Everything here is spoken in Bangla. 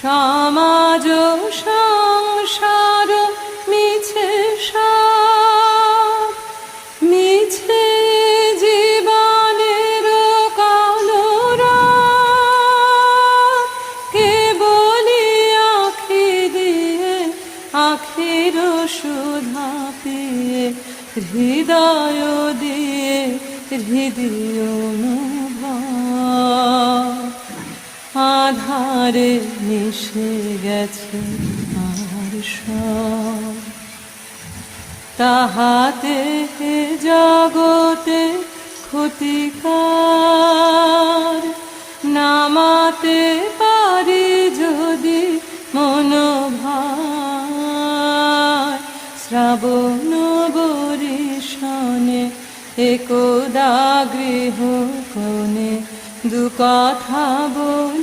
সমাজ সংসার মিছে সব, মিছে জীবনের কলরব। কেবলি আঁখি দিয়ে আঁখির সুধা পেয়ে, হৃদয় দিয়ে হৃদয় অনুভব। আধারে মিশে গেছে আর সব, তাহাতে জগতে ক্ষতিকার। নামাতে পারি যদি মনোভার, শ্রাবণ বরিশনে একদা গৃহ কোণে দু কথা বল।